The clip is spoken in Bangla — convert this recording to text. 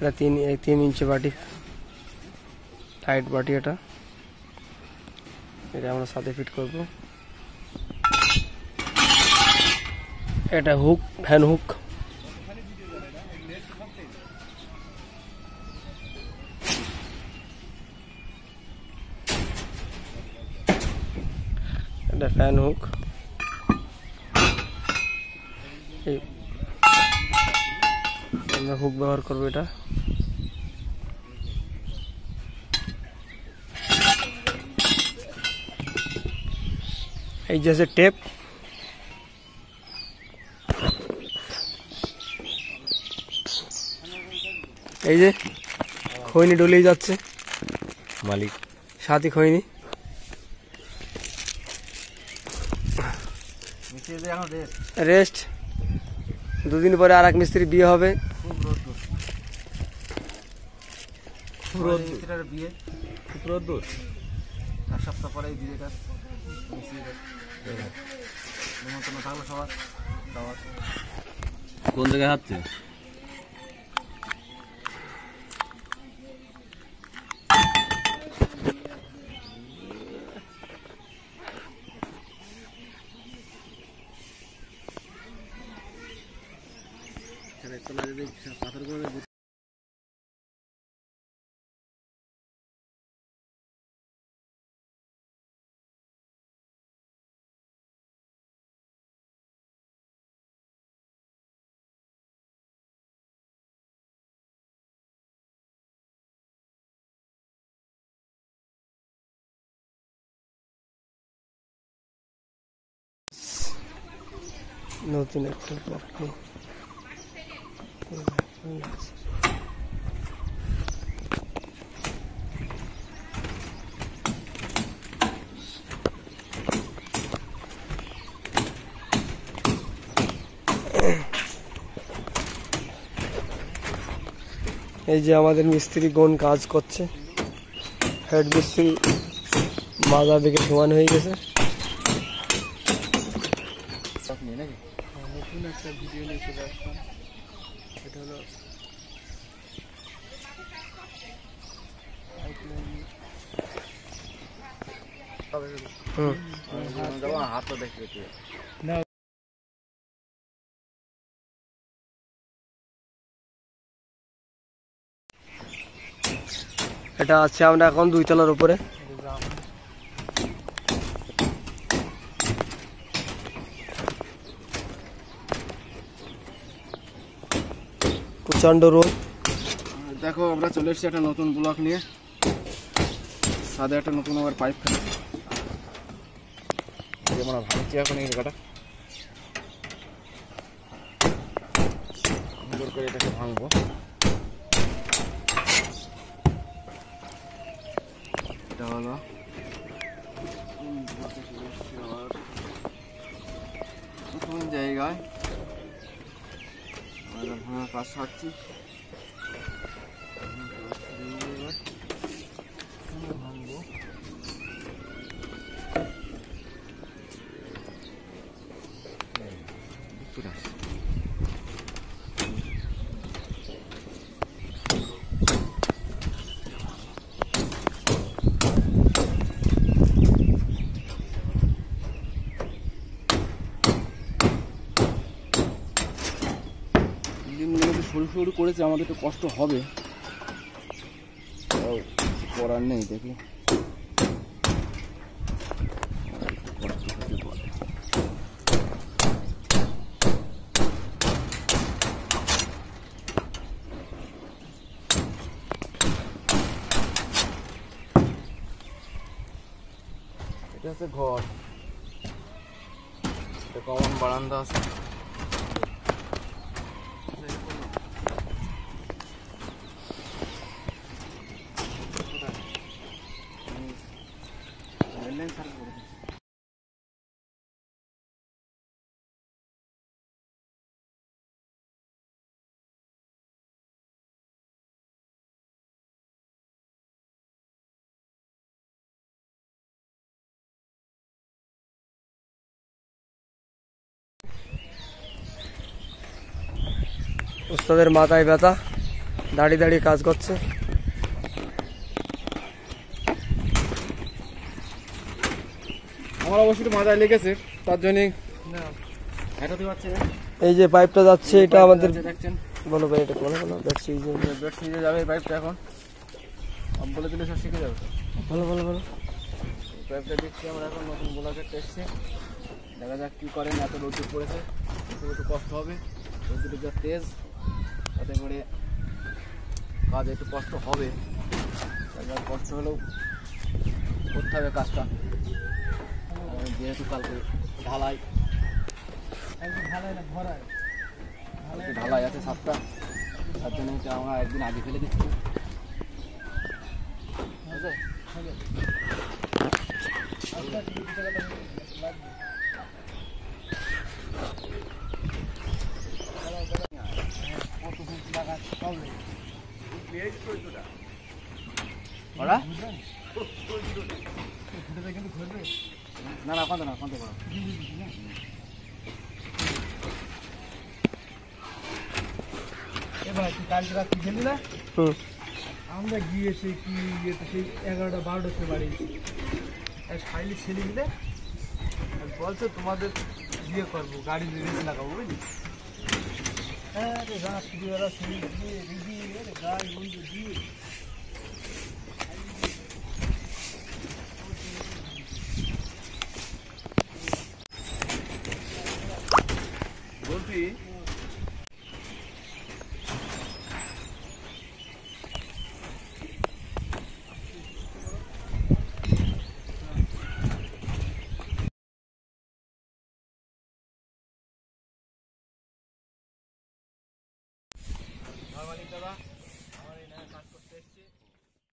এটা 3 ইঞ্চি বাটি, টাইট বাটি। এটা আমরা সাথে ফিট করব। এটা হুক, ফ্যান হুক। এটা ফ্যান হুক। আমরা হুক ব্যবহার করবো। এটা এই যে আছে টেপ, এই যে খৈনি ডলেই যাচ্ছে মালিক, সাথী খৈনি। রেস্ট, দুদিন পরে আর এক মিস্ত্রি বিয়ে হবে। বিয়ে খুব রোদ্দুর, 1 সপ্তাহ পরেই বিয়ে কাজ। নিমন্ত্রণ থাকলো সবার। কোন জায়গায় হাঁটছে? পাথর করে নতুন একটা পাখি। এই যে আমাদের মিস্ত্রি গন কাজ করছে। হেড মিস্ত্রি মাজা দিকে সমান হয়ে গেছে। নতুন একটা ভিডিও নিয়ে চলে আসলাম। এটা হলো হাতটা দেখবে। এটা আছে আমরা এখন 2 তলার উপরে। প্রচন্ড রোদ। দেখো আমরা চলে এসেছি একটা নতুন ব্লক নিয়ে। সাদা একটা নতুন আবার পাইপ যেমন ভাঙছি এখন এই জায়গাটা। সুন্দর করে এটাকে ভাঙবো। এটা হলো নতুন জায়গায় আমরা ভাঙার কাজ সারছি। ভাঙবো সরু সরু করেছে, আমাদের একটু কষ্ট হবে, করার নেই। দেখি এটা হচ্ছে ঘর, এটা কমন বারান্দা আছে। ওস্তাদের মাথায় ব্যথা, দাঁড়িয়ে দাঁড়িয়ে কাজ করছে। আমার অবশ্যই মাথায় লেগেছে, তার জন্য হেঁটাতে পারছি না। এই যে পাইপটা যাচ্ছে, এটা আমাদের দেখছেন, বলো ভাই, এটা বলো বলো দেখছি। এই যে বেড সিজে যাবে এই পাইপটা, এখন বলে দিলে সব শিখে যাবে। বলো বলো বলো। এই পাইপটা দেখছি আমরা এখন নতুন ব্লকের এসছে, দেখা যাক কী করেন। এত রোদ্দুর পড়েছে, একটু কষ্ট হবে, রোদ্দুর যা তেজ, তাতে করে কাজ একটু কষ্ট হবে। একবার কষ্ট হলেও করতে হবে কাজটা, যেহেতু কালকে ঢালাই ঢালাই আছে 7টা, তার জন্য আমরা একদিন আগে ফেলে দিচ্ছি। না না কত না কত করো। এবার কালকে রাত্রি খেলি না, আমরা গিয়েছি কি ইয়েতে সেই 11টা 12টার বাড়ি খাইলি ছেলে মিলে বলছে তোমাদের বিয়ে করবো, গাড়ি রেস লাগাবো বুঝলি। হ্যাঁ রে রাত্রিবেলা ছেলে দিয়ে রেডি গাড়ি বন্ধু দিয়ে বলছি মালিক দাদা